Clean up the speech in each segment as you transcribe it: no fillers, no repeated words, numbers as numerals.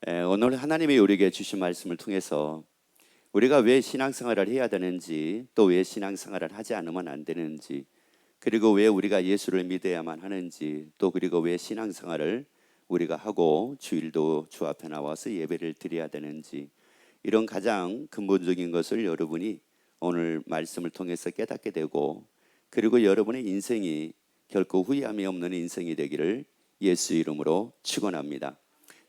오늘 하나님이 우리에게 주신 말씀을 통해서 우리가 왜 신앙생활을 해야 되는지, 또 왜 신앙생활을 하지 않으면 안 되는지, 그리고 왜 우리가 예수를 믿어야만 하는지, 또 그리고 왜 신앙생활을 우리가 하고 주일도 주 앞에 나와서 예배를 드려야 되는지, 이런 가장 근본적인 것을 여러분이 오늘 말씀을 통해서 깨닫게 되고, 그리고 여러분의 인생이 결코 후회함이 없는 인생이 되기를 예수 이름으로 축원합니다.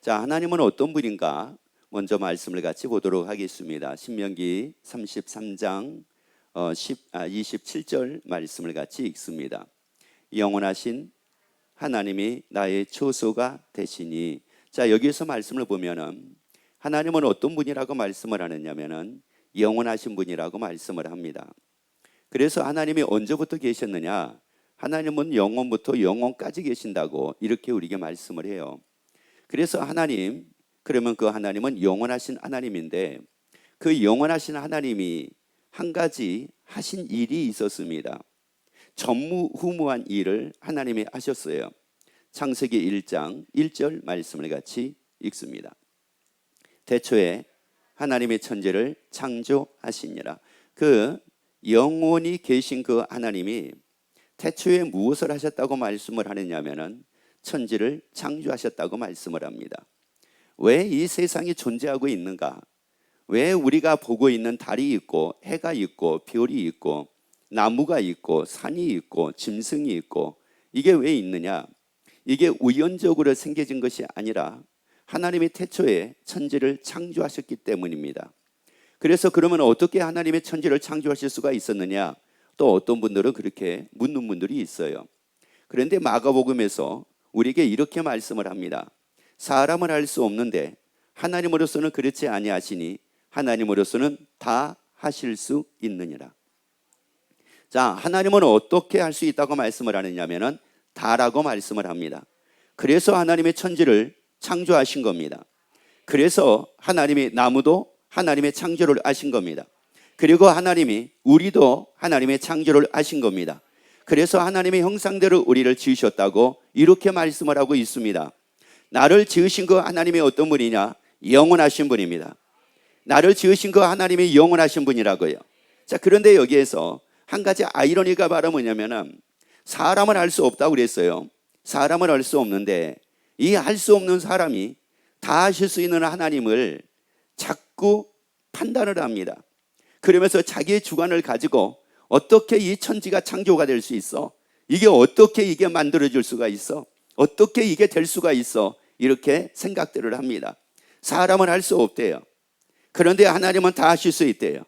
자, 하나님은 어떤 분인가? 먼저 말씀을 같이 보도록 하겠습니다. 신명기 33장 27절 말씀을 같이 읽습니다. 영원하신 하나님이 나의 초소가 되시니. 자, 여기에서 말씀을 보면은 하나님은 어떤 분이라고 말씀을 하느냐면은 영원하신 분이라고 말씀을 합니다. 그래서 하나님이 언제부터 계셨느냐? 하나님은 영원부터 영원까지 계신다고 이렇게 우리에게 말씀을 해요. 그래서 하나님, 그러면 그 하나님은 영원하신 하나님인데, 그 영원하신 하나님이 한 가지 하신 일이 있었습니다. 전무후무한 일을 하나님이 하셨어요. 창세기 1장 1절 말씀을 같이 읽습니다. 태초에 하나님의 천지를 창조하시니라. 그 영원히 계신 그 하나님이 태초에 무엇을 하셨다고 말씀을 하느냐면은 천지를 창조하셨다고 말씀을 합니다. 왜 이 세상이 존재하고 있는가? 왜 우리가 보고 있는 달이 있고 해가 있고 별이 있고 나무가 있고 산이 있고 짐승이 있고, 이게 왜 있느냐? 이게 우연적으로 생겨진 것이 아니라 하나님이 태초에 천지를 창조하셨기 때문입니다. 그래서 그러면 어떻게 하나님의 천지를 창조하실 수가 있었느냐? 또 어떤 분들은 그렇게 묻는 분들이 있어요. 그런데 마가복음에서 우리에게 이렇게 말씀을 합니다. 사람은 할 수 없는데 하나님으로서는 그렇지 아니하시니 하나님으로서는 다 하실 수 있느니라. 자, 하나님은 어떻게 할 수 있다고 말씀을 하느냐면은 다라고 말씀을 합니다. 그래서 하나님의 천지를 창조하신 겁니다. 그래서 하나님이 나무도 하나님의 창조를 하신 겁니다. 그리고 하나님이 우리도 하나님의 창조를 하신 겁니다. 그래서 하나님의 형상대로 우리를 지으셨다고 이렇게 말씀을 하고 있습니다. 나를 지으신 그 하나님이 어떤 분이냐? 영원하신 분입니다. 나를 지으신 그 하나님이 영원하신 분이라고요. 자, 그런데 여기에서 한 가지 아이러니가 바로 뭐냐면은 사람은 할 수 없다고 그랬어요. 사람은 할 수 없는데 이 할 수 없는 사람이 다 하실 수 있는 하나님을 자꾸 판단을 합니다. 그러면서 자기의 주관을 가지고 어떻게 이 천지가 창조가 될 수 있어? 이게 어떻게 이게 만들어질 수가 있어? 어떻게 이게 될 수가 있어? 이렇게 생각들을 합니다. 사람은 할 수 없대요. 그런데 하나님은 다 하실 수 있대요.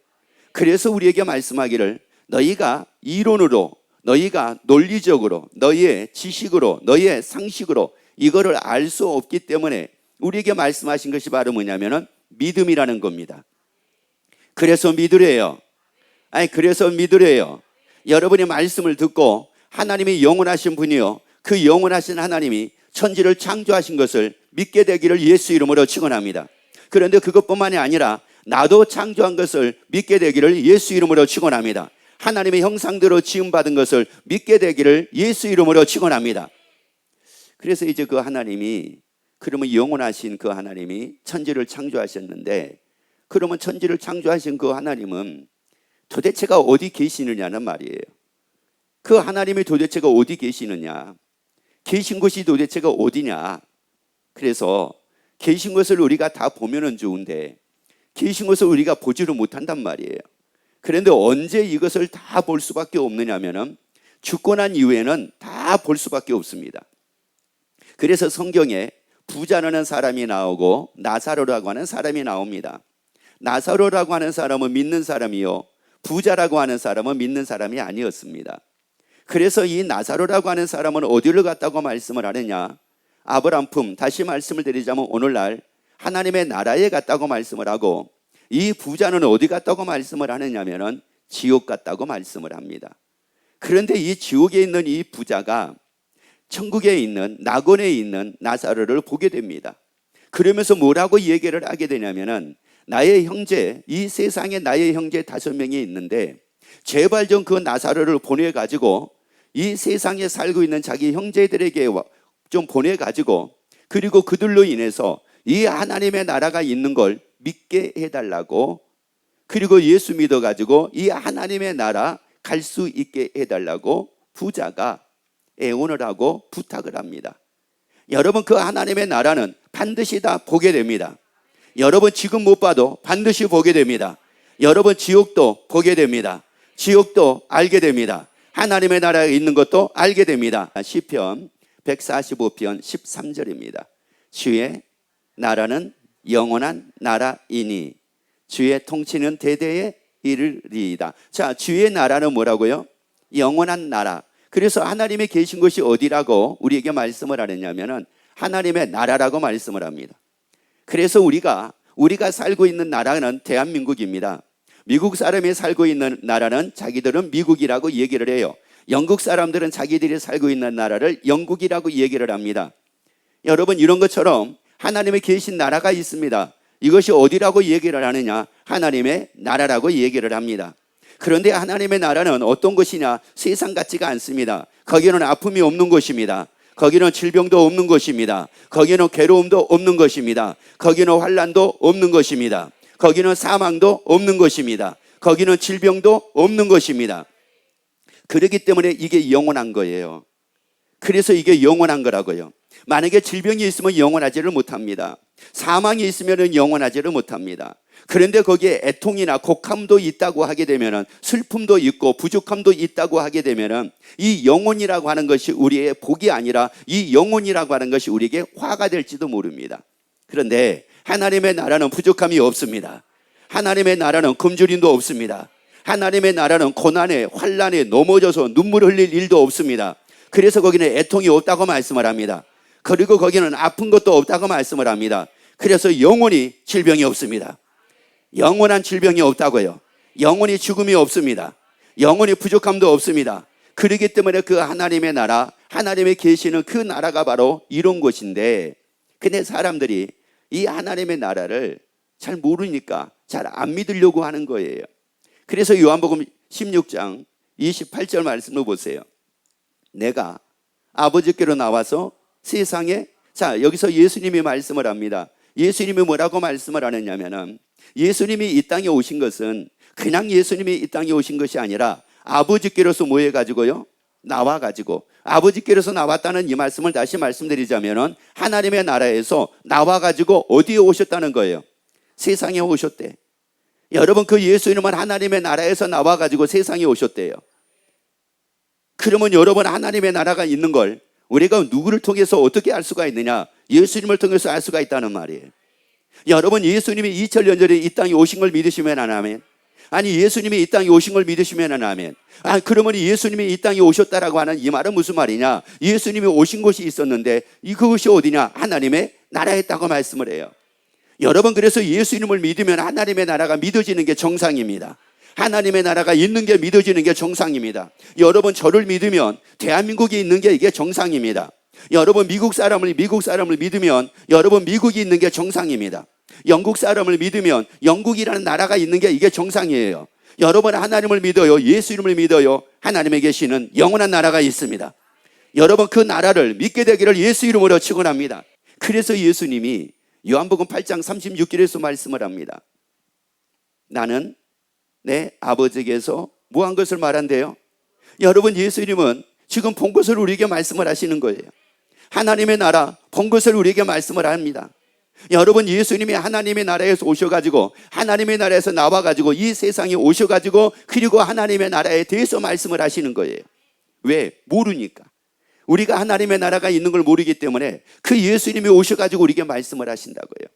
그래서 우리에게 말씀하기를 너희가 이론으로, 너희가 논리적으로, 너희의 지식으로, 너희의 상식으로 이거를 알 수 없기 때문에 우리에게 말씀하신 것이 바로 뭐냐면은 믿음이라는 겁니다. 그래서 믿으래요. 그래서 믿으래요. 여러분이 말씀을 듣고 하나님이 영원하신 분이요, 그 영원하신 하나님이 천지를 창조하신 것을 믿게 되기를 예수 이름으로 축원합니다. 그런데 그것뿐만이 아니라 나도 창조한 것을 믿게 되기를 예수 이름으로 축원합니다. 하나님의 형상대로 지음받은 것을 믿게 되기를 예수 이름으로 축원합니다. 그래서 이제 그 하나님이, 그러면 영원하신 그 하나님이 천지를 창조하셨는데, 그러면 천지를 창조하신 그 하나님은 도대체가 어디 계시느냐는 말이에요. 그 하나님이 도대체가 어디 계시느냐? 계신 곳이 도대체가 어디냐? 그래서 계신 것을 우리가 다 보면은 좋은데 계신 것을 우리가 보지를 못한단 말이에요. 그런데 언제 이것을 다 볼 수밖에 없느냐면은 죽고 난 이후에는 다 볼 수밖에 없습니다. 그래서 성경에 부자라는 사람이 나오고 나사로라고 하는 사람이 나옵니다. 나사로라고 하는 사람은 믿는 사람이요, 부자라고 하는 사람은 믿는 사람이 아니었습니다. 그래서 이 나사로라고 하는 사람은 어디를 갔다고 말씀을 하느냐? 아브람 품, 다시 말씀을 드리자면 오늘날 하나님의 나라에 갔다고 말씀을 하고, 이 부자는 어디 갔다고 말씀을 하느냐면은 지옥 갔다고 말씀을 합니다. 그런데 이 지옥에 있는 이 부자가 천국에 있는 낙원에 있는 나사로를 보게 됩니다. 그러면서 뭐라고 얘기를 하게 되냐면은 나의 형제, 이 세상에 나의 형제 5명이 있는데 제발 좀 그 나사로를 보내가지고 이 세상에 살고 있는 자기 형제들에게 좀 보내가지고, 그리고 그들로 인해서 이 하나님의 나라가 있는 걸 믿게 해달라고, 그리고 예수 믿어가지고 이 하나님의 나라 갈 수 있게 해달라고 부자가 애원을 하고 부탁을 합니다. 여러분, 그 하나님의 나라는 반드시 다 보게 됩니다. 여러분 지금 못 봐도 반드시 보게 됩니다. 여러분 지옥도 보게 됩니다. 지옥도 알게 됩니다. 하나님의 나라에 있는 것도 알게 됩니다. 시편 145편 13절입니다. 주의 나라는 영원한 나라이니 주의 통치는 대대에 이르리이다. 자, 주의 나라는 뭐라고요? 영원한 나라. 그래서 하나님이 계신 곳이 어디라고 우리에게 말씀을 하느냐면은 하나님의 나라라고 말씀을 합니다. 그래서 우리가 살고 있는 나라는 대한민국입니다. 미국 사람이 살고 있는 나라는 자기들은 미국이라고 얘기를 해요. 영국 사람들은 자기들이 살고 있는 나라를 영국이라고 얘기를 합니다. 여러분, 이런 것처럼 하나님의 계신 나라가 있습니다. 이것이 어디라고 얘기를 하느냐? 하나님의 나라라고 얘기를 합니다. 그런데 하나님의 나라는 어떤 것이냐? 세상 같지가 않습니다. 거기는 아픔이 없는 곳입니다. 거기는 질병도 없는 것입니다. 거기는 괴로움도 없는 것입니다. 거기는 환난도 없는 것입니다. 거기는 사망도 없는 것입니다. 거기는 질병도 없는 것입니다. 그렇기 때문에 이게 영원한 거예요. 그래서 이게 영원한 거라고요. 만약에 질병이 있으면 영원하지를 못합니다. 사망이 있으면 영원하지를 못합니다. 그런데 거기에 애통이나 곡함도 있다고 하게 되면, 슬픔도 있고 부족함도 있다고 하게 되면, 이 영혼이라고 하는 것이 우리의 복이 아니라 이 영혼이라고 하는 것이 우리에게 화가 될지도 모릅니다. 그런데 하나님의 나라는 부족함이 없습니다. 하나님의 나라는 굶주림도 없습니다. 하나님의 나라는 고난에 환난에 넘어져서 눈물 흘릴 일도 없습니다. 그래서 거기는 애통이 없다고 말씀을 합니다. 그리고 거기는 아픈 것도 없다고 말씀을 합니다. 그래서 영원히 질병이 없습니다. 영원한 질병이 없다고요. 영원히 죽음이 없습니다. 영원히 부족함도 없습니다. 그렇기 때문에 그 하나님의 나라, 하나님의 계시는 그 나라가 바로 이런 곳인데, 근데 사람들이 이 하나님의 나라를 잘 모르니까 잘 안 믿으려고 하는 거예요. 그래서 요한복음 16장 28절 말씀을 보세요. 내가 아버지께로 나와서 세상에, 자, 여기서 예수님이 말씀을 합니다. 예수님이 뭐라고 말씀을 하느냐면은, 예수님이 이 땅에 오신 것은 그냥 예수님이 이 땅에 오신 것이 아니라 아버지께로서 뭐 해가지고요? 나와가지고, 아버지께로서 나왔다는 이 말씀을 다시 말씀드리자면은 하나님의 나라에서 나와가지고 어디에 오셨다는 거예요? 세상에 오셨대. 여러분, 그 예수님은 하나님의 나라에서 나와가지고 세상에 오셨대요. 그러면 여러분, 하나님의 나라가 있는 걸 우리가 누구를 통해서 어떻게 알 수가 있느냐? 예수님을 통해서 알 수가 있다는 말이에요. 여러분, 예수님이 2000년 전에 이 땅에 오신 걸 믿으시면 안 아멘? 아니, 예수님이 이 땅에 오신 걸 믿으시면 안 아멘? 아, 그러면 예수님이 이 땅에 오셨다라고 하는 이 말은 무슨 말이냐? 예수님이 오신 곳이 있었는데 그것이 어디냐? 하나님의 나라에 있다고 말씀을 해요. 여러분, 그래서 예수님을 믿으면 하나님의 나라가 믿어지는 게 정상입니다. 하나님의 나라가 있는 게 믿어지는 게 정상입니다. 여러분, 저를 믿으면 대한민국이 있는 게 이게 정상입니다. 여러분, 미국 사람을 믿으면 여러분, 미국이 있는 게 정상입니다. 영국 사람을 믿으면 영국이라는 나라가 있는 게 이게 정상이에요. 여러분, 하나님을 믿어요. 예수님을 믿어요. 하나님에 계시는 영원한 나라가 있습니다. 여러분, 그 나라를 믿게 되기를 예수 이름으로 축원합니다. 그래서 예수님이 요한복음 8장 36절에서 말씀을 합니다. 나는 내 아버지께서 무한 것을 말한대요. 여러분, 예수님은 지금 본 것을 우리에게 말씀을 하시는 거예요. 하나님의 나라 본 것을 우리에게 말씀을 합니다. 여러분, 예수님이 하나님의 나라에서 오셔가지고, 하나님의 나라에서 나와가지고 이 세상에 오셔가지고, 그리고 하나님의 나라에 대해서 말씀을 하시는 거예요. 왜? 모르니까. 우리가 하나님의 나라가 있는 걸 모르기 때문에 그 예수님이 오셔가지고 우리에게 말씀을 하신다고요.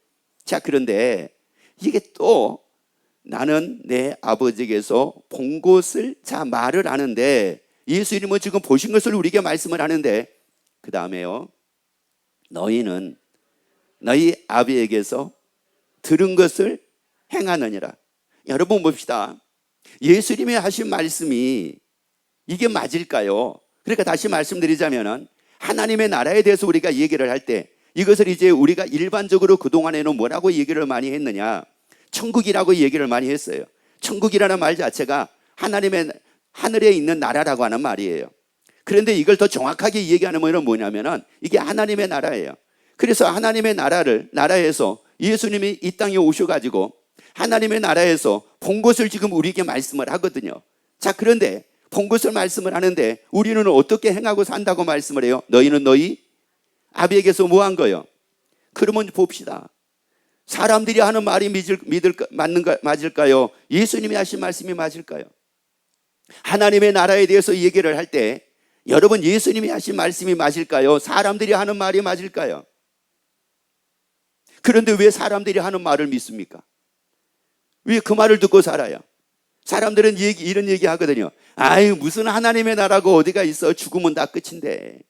자, 그런데 이게 또 나는 내 아버지께서 본 것을, 자, 말을 하는데, 예수님은 지금 보신 것을 우리에게 말씀을 하는데, 그 다음에요, 너희는 너희 아비에게서 들은 것을 행하느니라. 여러분, 봅시다. 예수님이 하신 말씀이 이게 맞을까요? 그러니까 다시 말씀드리자면, 하나님의 나라에 대해서 우리가 얘기를 할 때, 이것을 이제 우리가 일반적으로 그동안에는 뭐라고 얘기를 많이 했느냐? 천국이라고 얘기를 많이 했어요. 천국이라는 말 자체가 하나님의 하늘에 있는 나라라고 하는 말이에요. 그런데 이걸 더 정확하게 얘기하는 것은 뭐냐면은 이게 하나님의 나라예요. 그래서 하나님의 나라에서 예수님이 이 땅에 오셔가지고 하나님의 나라에서 본 것을 지금 우리에게 말씀을 하거든요. 자, 그런데 본 것을 말씀을 하는데 우리는 어떻게 행하고 산다고 말씀을 해요? 너희는 너희 아비에게서 뭐 한 거예요? 그러면 봅시다. 사람들이 하는 말이 맞을까요? 예수님이 하신 말씀이 맞을까요? 하나님의 나라에 대해서 얘기를 할 때 여러분, 예수님이 하신 말씀이 맞을까요? 사람들이 하는 말이 맞을까요? 그런데 왜 사람들이 하는 말을 믿습니까? 왜 그 말을 듣고 살아요? 사람들은 이런 얘기 하거든요. 아이, 무슨 하나님의 나라가 어디가 있어? 죽으면 다 끝인데.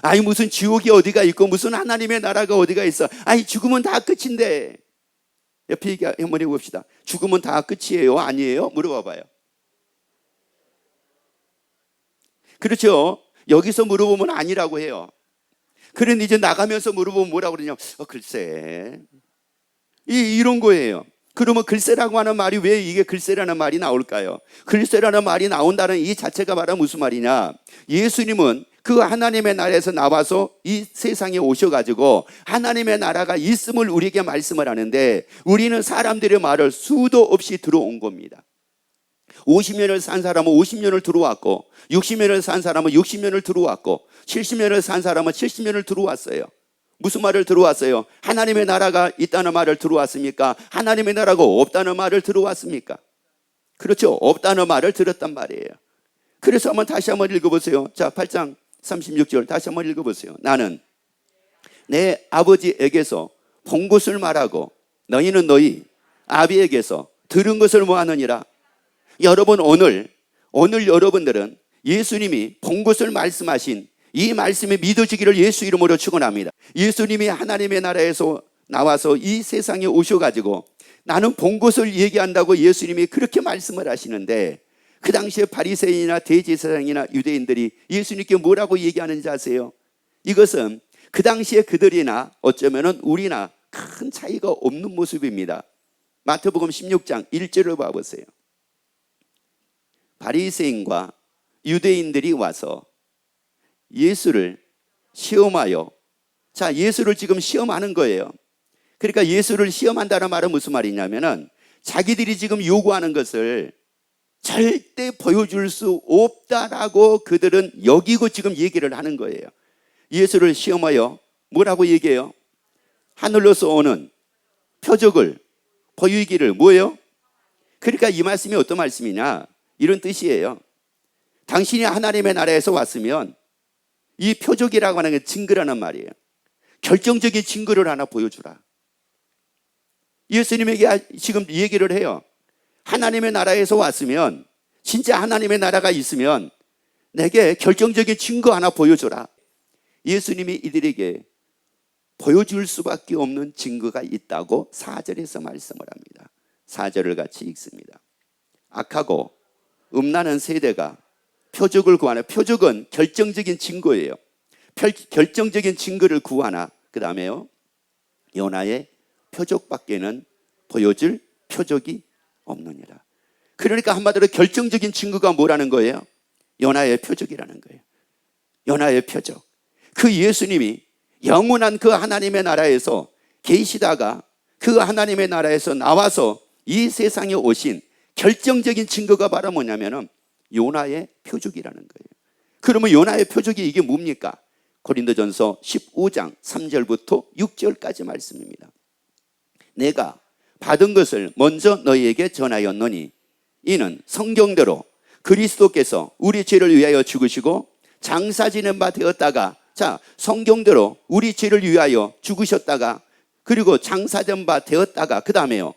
아이, 무슨 지옥이 어디가 있고 무슨 하나님의 나라가 어디가 있어? 아이, 죽으면 다 끝인데. 옆에 얘기 한번 해봅시다. 죽으면 다 끝이에요? 아니에요? 물어봐봐요. 그렇죠? 여기서 물어보면 아니라고 해요. 그런데 이제 나가면서 물어보면 뭐라고 그러냐? 글쎄. 이런 거예요. 그러면 글쎄라고 하는 말이 왜 이게 글쎄라는 말이 나올까요? 글쎄라는 말이 나온다는 이 자체가 바로 무슨 말이냐? 예수님은 그 하나님의 나라에서 나와서 이 세상에 오셔가지고 하나님의 나라가 있음을 우리에게 말씀을 하는데 우리는 사람들의 말을 수도 없이 들어온 겁니다. 50년을 산 사람은 50년을 들어왔고 60년을 산 사람은 60년을 들어왔고 70년을 산 사람은 70년을 들어왔어요. 무슨 말을 들어왔어요? 하나님의 나라가 있다는 말을 들어왔습니까? 하나님의 나라가 없다는 말을 들어왔습니까? 그렇죠. 없다는 말을 들었단 말이에요. 그래서 다시 한번 읽어보세요. 자, 8장 36절 다시 한번 읽어보세요. 나는 내 아버지에게서 본 것을 말하고 너희는 너희 아비에게서 들은 것을 뭐하느니라. 여러분, 오늘 여러분들은 예수님이 본 것을 말씀하신 이 말씀이 믿어지기를 예수 이름으로 축원합니다. 예수님이 하나님의 나라에서 나와서 이 세상에 오셔가지고 나는 본 것을 얘기한다고 예수님이 그렇게 말씀을 하시는데 그 당시에 바리새인이나 대제사장이나 유대인들이 예수님께 뭐라고 얘기하는지 아세요? 이것은 그 당시에 그들이나 어쩌면 우리나 큰 차이가 없는 모습입니다. 마태복음 16장 1절을 봐보세요. 바리새인과 유대인들이 와서 예수를 시험하여, 자, 예수를 지금 시험하는 거예요. 그러니까 예수를 시험한다는 말은 무슨 말이냐면은 자기들이 지금 요구하는 것을 절대 보여줄 수 없다라고 그들은 여기고 지금 얘기를 하는 거예요. 예수를 시험하여 뭐라고 얘기해요? 하늘로서 오는 표적을 보이기를 뭐예요? 그러니까 이 말씀이 어떤 말씀이냐? 이런 뜻이에요. 당신이 하나님의 나라에서 왔으면 이 표적이라고 하는 게 증거라는 말이에요. 결정적인 증거를 하나 보여주라. 예수님에게 지금 얘기를 해요. 하나님의 나라에서 왔으면, 진짜 하나님의 나라가 있으면 내게 결정적인 증거 하나 보여줘라. 예수님이 이들에게 보여줄 수밖에 없는 증거가 있다고 4절에서 말씀을 합니다. 4절을 같이 읽습니다. 악하고 음란한 세대가 표적을 구하나. 표적은 결정적인 증거예요. 결정적인 증거를 구하나. 그 다음에요, 요나의 표적밖에는 보여줄 표적이 없느니라. 그러니까 한마디로 결정적인 증거가 뭐라는 거예요? 요나의 표적이라는 거예요. 요나의 표적. 그 예수님이 영원한 그 하나님의 나라에서 계시다가 그 하나님의 나라에서 나와서 이 세상에 오신 결정적인 증거가 바로 뭐냐면은 요나의 표적이라는 거예요. 그러면 요나의 표적이 이게 뭡니까? 고린도전서 15장 3절부터 6절까지 말씀입니다. 내가 받은 것을 먼저 너희에게 전하였노니 이는 성경대로 그리스도께서 우리 죄를 위하여 죽으시고 장사 지낸 바 되었다가, 자, 성경대로 우리 죄를 위하여 죽으셨다가 그리고 장사된 바 되었다가 그 다음에요,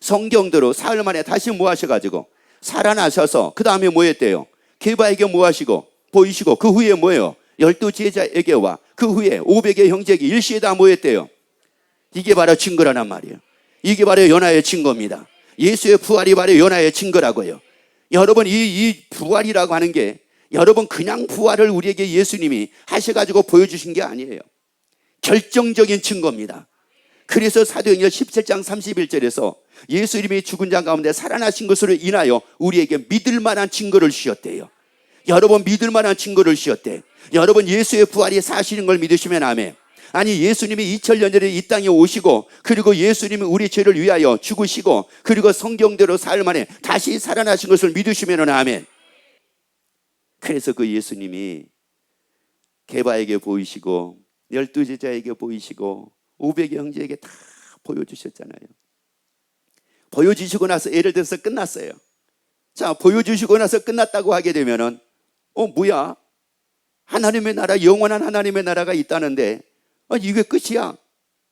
성경대로 사흘 만에 다시 뭐 하셔가지고 살아나셔서 그 다음에 뭐 했대요? 게바에게 뭐 하시고 보이시고 그 후에 뭐예요? 12 제자에게와 그 후에 500의 형제에게 일시에 다 뭐 했대요? 이게 바로 증거라란 말이에요. 이게 바로 요나의 증거입니다. 예수의 부활이 바로 요나의 증거라고요. 여러분, 이 부활이라고 하는 게 여러분 그냥 부활을 우리에게 예수님이 하셔가지고 보여주신 게 아니에요. 결정적인 증거입니다. 그래서 사도행전 17장 31절에서 예수님이 죽은 자 가운데 살아나신 것으로 인하여 우리에게 믿을 만한 증거를 주셨대요. 여러분, 믿을 만한 증거를 주셨대. 여러분, 예수의 부활이 사실인 걸 믿으시면 아멘. 아니 예수님이 2000년 전에 이 땅에 오시고 그리고 예수님이 우리 죄를 위하여 죽으시고 그리고 성경대로 사흘 만에 다시 살아나신 것을 믿으시면 아멘. 그래서 그 예수님이 게바에게 보이시고 12제자에게 보이시고 500의 형제에게 다 보여주셨잖아요. 보여주시고 나서 예를 들어서 끝났어요. 자, 보여주시고 나서 끝났다고 하게 되면은 뭐야? 하나님의 나라, 영원한 하나님의 나라가 있다는데 이게 끝이야?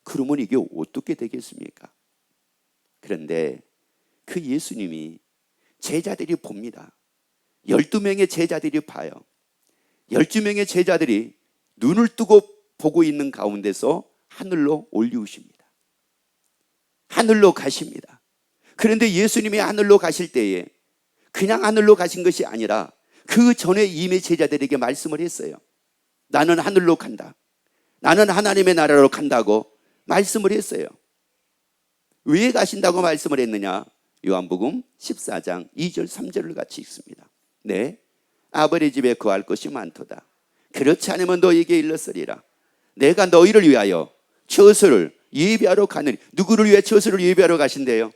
그러면 이게 어떻게 되겠습니까? 그런데 그 예수님이 제자들이 봅니다. 12명의 제자들이 봐요. 12명의 제자들이 눈을 뜨고 보고 있는 가운데서 하늘로 올리우십니다. 하늘로 가십니다. 그런데 예수님이 하늘로 가실 때에 그냥 하늘로 가신 것이 아니라 그 전에 이미 제자들에게 말씀을 했어요. 나는 하늘로 간다. 나는 하나님의 나라로 간다고 말씀을 했어요. 왜 가신다고 말씀을 했느냐? 요한복음 14장 2절 3절을 같이 읽습니다. 네, 아버지 집에 거할 것이 많도다. 그렇지 않으면 너에게 일렀으리라. 내가 너희를 위하여 처소를 예비하러 가느니. 누구를 위해 처소를 예비하러 가신대요?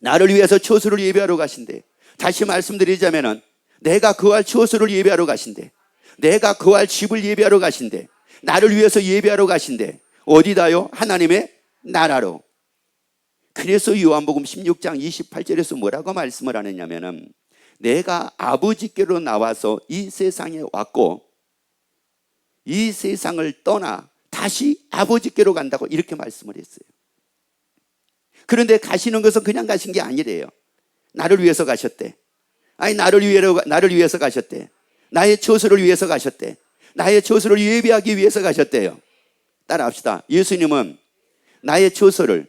나를 위해서 처소를 예비하러 가신대. 다시 말씀드리자면은 내가 거할 처소를 예비하러 가신대. 내가 거할 집을 예비하러 가신대. 나를 위해서 예비하러 가신대. 어디다요? 하나님의 나라로. 그래서 요한복음 16장 28절에서 뭐라고 말씀을 하느냐면은 내가 아버지께로 나와서 이 세상에 왔고 이 세상을 떠나 다시 아버지께로 간다고 이렇게 말씀을 했어요. 그런데 가시는 것은 그냥 가신 게 아니래요. 나를 위해서 가셨대. 아니 나를 위해서 가셨대. 나의 처소를 위해서 가셨대. 나의 처소를 예비하기 위해서 가셨대요. 따라합시다. 예수님은 나의 처소를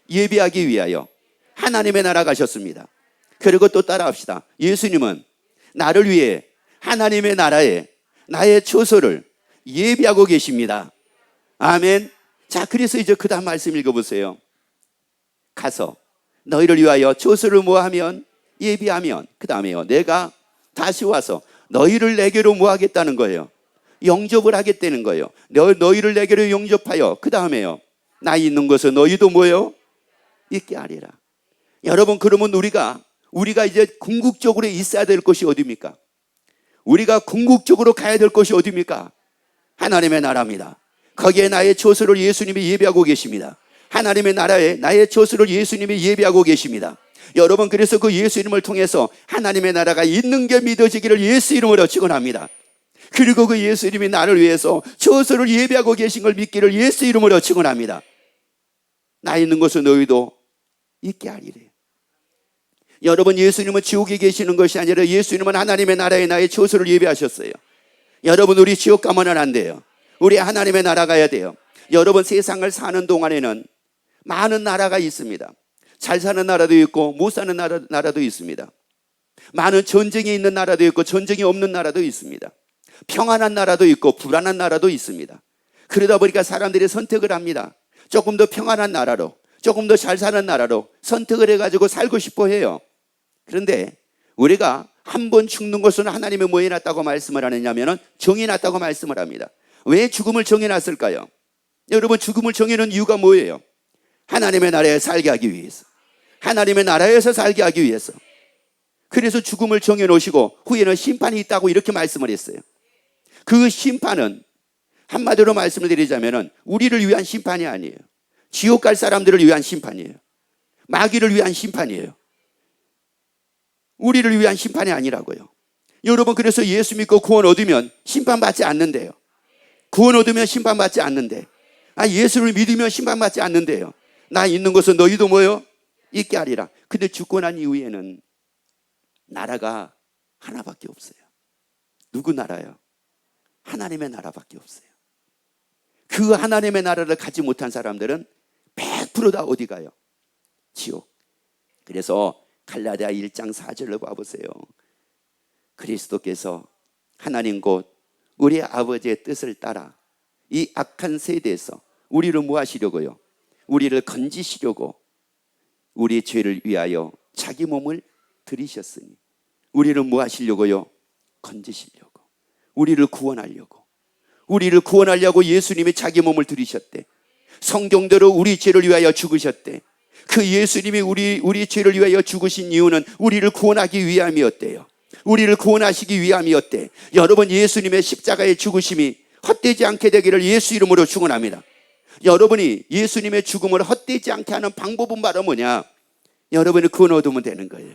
예비하기 위하여 하나님의 나라 가셨습니다. 그리고 또 따라합시다. 예수님은 나를 위해 하나님의 나라에 나의 처소를 예비하고 계십니다. 아멘. 자, 그래서 이제 그 다음 말씀 읽어보세요. 가서 너희를 위하여 처소를 뭐하면? 예비하면. 그 다음에요. 내가 다시 와서 너희를 내게로 뭐하겠다는 거예요? 영접을 하겠다는 거예요. 너희를 내게로 영접하여 그 다음에요. 나 있는 곳에 너희도 뭐예요? 있게 하리라. 여러분, 그러면 우리가 이제 궁극적으로 있어야 될 곳이 어디입니까? 우리가 궁극적으로 가야 될 곳이 어디입니까? 하나님의 나라입니다. 거기에 나의 처소를 예수님이 예비하고 계십니다. 하나님의 나라에 나의 처소를 예수님이 예비하고 계십니다. 여러분, 그래서 그 예수 이름을 통해서 하나님의 나라가 있는 게 믿어지기를 예수 이름으로 축원합니다. 그리고 그 예수 이름이 나를 위해서 처소를 예비하고 계신 걸 믿기를 예수 이름으로 축원합니다. 나 있는 곳에 너희도 있게 하리래. 여러분, 예수님은 지옥에 계시는 것이 아니라 예수님은 하나님의 나라에 나의 처소를 예비하셨어요. 여러분, 우리 지옥 가면 안 돼요. 우리 하나님의 나라 가야 돼요. 여러분, 세상을 사는 동안에는 많은 나라가 있습니다. 잘 사는 나라도 있고 못 사는 나라도 있습니다. 많은 전쟁이 있는 나라도 있고 전쟁이 없는 나라도 있습니다. 평안한 나라도 있고 불안한 나라도 있습니다. 그러다 보니까 사람들이 선택을 합니다. 조금 더 평안한 나라로, 조금 더 잘 사는 나라로 선택을 해가지고 살고 싶어 해요. 그런데 우리가 한 번 죽는 것은 하나님의 뭐에 놨다고 말씀을 하느냐면 정해 놨다고 말씀을 합니다. 왜 죽음을 정해 놨을까요? 여러분, 죽음을 정해놓은 이유가 뭐예요? 하나님의 나라에 살게 하기 위해서. 하나님의 나라에서 살게 하기 위해서. 그래서 죽음을 정해 놓으시고 후에는 심판이 있다고 이렇게 말씀을 했어요. 그 심판은 한마디로 말씀을 드리자면 우리를 위한 심판이 아니에요. 지옥 갈 사람들을 위한 심판이에요. 마귀를 위한 심판이에요. 우리를 위한 심판이 아니라고요. 여러분, 그래서 예수 믿고 구원 얻으면 심판받지 않는데요. 구원 얻으면 심판받지 않는데, 예수를 믿으면 심판받지 않는데요. 나 있는 곳은 너희도 뭐요? 있게 하리라. 근데 죽고 난 이후에는 나라가 하나밖에 없어요. 누구 나라요? 하나님의 나라밖에 없어요. 그 하나님의 나라를 가지 못한 사람들은 100% 다 어디 가요? 지옥. 그래서 갈라디아 1장 4절로 봐보세요. 그리스도께서 하나님 곧 우리 아버지의 뜻을 따라 이 악한 세대에서 우리를 뭐 하시려고요? 우리를 건지시려고 우리 죄를 위하여 자기 몸을 들이셨으니 우리를 뭐 하시려고요? 건지시려고, 우리를 구원하려고, 우리를 구원하려고 예수님이 자기 몸을 들이셨대. 성경대로 우리 죄를 위하여 죽으셨대. 그 예수님이 우리 죄를 위하여 죽으신 이유는 우리를 구원하기 위함이었대요. 우리를 구원하시기 위함이었대. 여러분, 예수님의 십자가의 죽으심이 헛되지 않게 되기를 예수 이름으로 축원합니다. 여러분이 예수님의 죽음을 헛되지 않게 하는 방법은 바로 뭐냐? 여러분이 구원 얻으면 되는 거예요.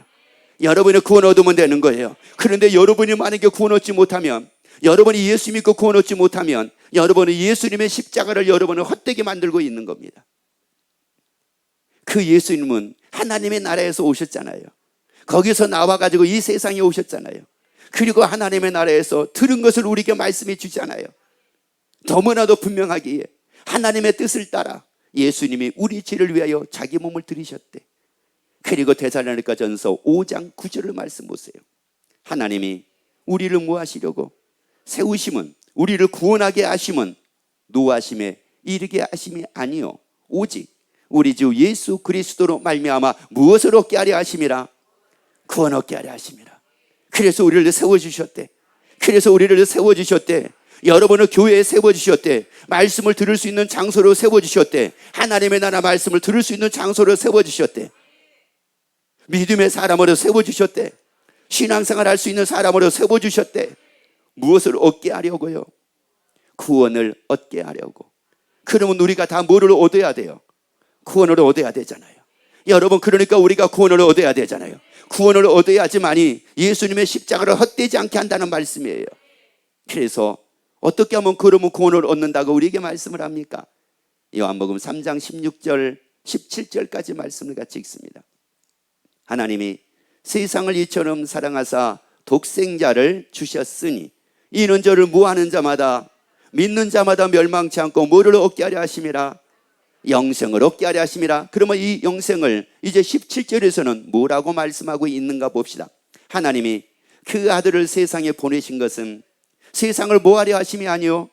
여러분이 구원 얻으면 되는 거예요. 그런데 여러분이 만약에 구원 얻지 못하면, 여러분이 예수 믿고 구원 얻지 못하면 여러분은 예수님의 십자가를 여러분은 헛되게 만들고 있는 겁니다. 그 예수님은 하나님의 나라에서 오셨잖아요. 거기서 나와가지고 이 세상에 오셨잖아요. 그리고 하나님의 나라에서 들은 것을 우리에게 말씀해 주잖아요. 너무나도 분명하기에 하나님의 뜻을 따라 예수님이 우리 죄를 위하여 자기 몸을 들이셨대. 그리고 데살로니가전서 5장 9절을 말씀 보세요. 하나님이 우리를 뭐 하시려고? 세우심은, 우리를 구원하게 하심은 노하심에 이르게 하심이 아니요 오직 우리 주 예수 그리스도로 말미암아 무엇을 얻게 하려 하심이라? 구원 얻게 하려 하심이라. 그래서 우리를 세워주셨대. 그래서 우리를 세워주셨대. 여러분을 교회에 세워주셨대. 말씀을 들을 수 있는 장소로 세워주셨대. 하나님의 나라 말씀을 들을 수 있는 장소로 세워주셨대. 믿음의 사람으로 세워주셨대. 신앙생활 할 수 있는 사람으로 세워주셨대. 무엇을 얻게 하려고요? 구원을 얻게 하려고. 그러면 우리가 다 뭐를 얻어야 돼요? 구원을 얻어야 되잖아요. 여러분, 그러니까 우리가 구원을 얻어야 되잖아요. 구원을 얻어야지만이 예수님의 십자가를 헛되지 않게 한다는 말씀이에요. 그래서 어떻게 하면 그러면 구원을 얻는다고 우리에게 말씀을 합니까? 요한복음 3장 16절 17절까지 말씀을 같이 읽습니다. 하나님이 세상을 이처럼 사랑하사 독생자를 주셨으니 이는 저를 무하는 자마다 믿는 자마다 멸망치 않고 뭐를 얻게 하려 하심이라? 영생을 얻게 하려 하심이라. 그러면 이 영생을 이제 17절에서는 뭐라고 말씀하고 있는가 봅시다. 하나님이 그 아들을 세상에 보내신 것은 세상을 뭐 하려 하심이 아니요,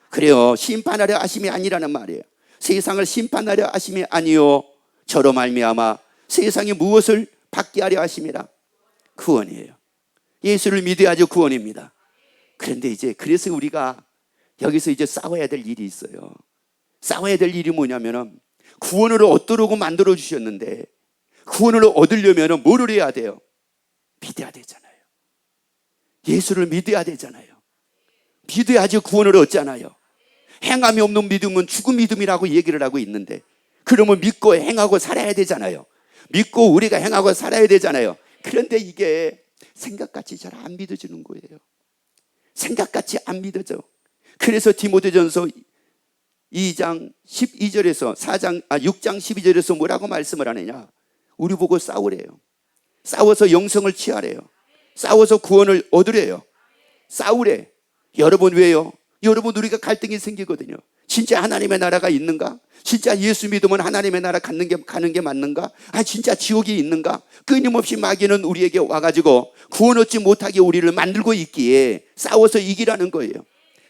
그래요, 심판하려 하심이 아니라는 말이에요. 세상을 심판하려 하심이 아니요 저로 말미암아 세상이 무엇을 받게 하려 하심이라? 구원이에요. 예수를 믿어야죠. 구원입니다. 그런데 이제 그래서 우리가 여기서 이제 싸워야 될 일이 있어요. 싸워야 될 일이 뭐냐면은 구원을 얻도록 만들어 주셨는데 구원을 얻으려면은 뭐를 해야 돼요? 믿어야 되잖아요. 예수를 믿어야 되잖아요. 믿어야지 구원을 얻잖아요. 행함이 없는 믿음은 죽은 믿음이라고 얘기를 하고 있는데, 그러면 믿고 행하고 살아야 되잖아요. 믿고 우리가 행하고 살아야 되잖아요. 그런데 이게 생각같이 잘 안 믿어지는 거예요. 생각같이 안 믿어져. 그래서 디모데전서 2장 12절에서 6장 12절에서 뭐라고 말씀을 하느냐? 우리 보고 싸우래요. 싸워서 영성을 취하래요. 싸워서 구원을 얻으래요. 싸우래. 여러분 왜요? 여러분, 우리가 갈등이 생기거든요. 진짜 하나님의 나라가 있는가? 진짜 예수 믿으면 하나님의 나라 가는 게 맞는가? 진짜 지옥이 있는가? 끊임없이 마귀는 우리에게 와가지고 구원 얻지 못하게 우리를 만들고 있기에 싸워서 이기라는 거예요.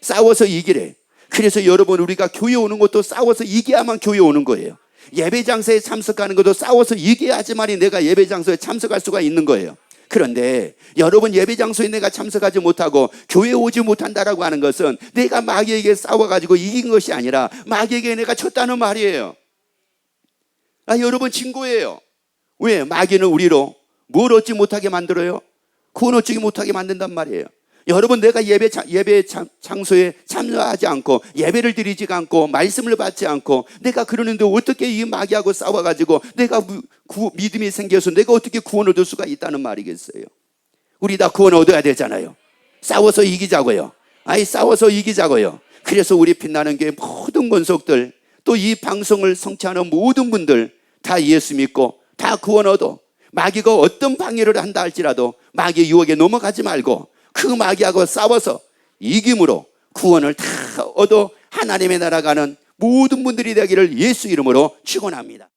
싸워서 이기래. 그래서 여러분, 우리가 교회 오는 것도 싸워서 이겨야만 교회 오는 거예요. 예배 장소에 참석하는 것도 싸워서 이겨야지만이 내가 예배 장소에 참석할 수가 있는 거예요. 그런데 여러분, 예배 장소에 내가 참석하지 못하고 교회에 오지 못한다라고 하는 것은 내가 마귀에게 싸워가지고 이긴 것이 아니라 마귀에게 내가 졌다는 말이에요. 여러분, 진 거예요. 왜? 마귀는 우리로 뭘 얻지 못하게 만들어요? 구원 얻지 못하게 만든단 말이에요. 여러분, 내가 예배 장소에 참여하지 않고 예배를 드리지 않고 말씀을 받지 않고 내가 그러는데 어떻게 이 마귀하고 싸워가지고 내가 믿음이 생겨서 내가 어떻게 구원을 얻을 수가 있다는 말이겠어요? 우리 다 구원 얻어야 되잖아요. 싸워서 이기자고요. 싸워서 이기자고요. 그래서 우리 빛나는 교회 모든 권속들, 또 이 방송을 성취하는 모든 분들 다 예수 믿고 다 구원 얻어. 마귀가 어떤 방해를 한다 할지라도 마귀의 유혹에 넘어가지 말고 그 마귀하고 싸워서 이김으로 구원을 다 얻어 하나님의 나라 가는 모든 분들이 되기를 예수 이름으로 축원합니다.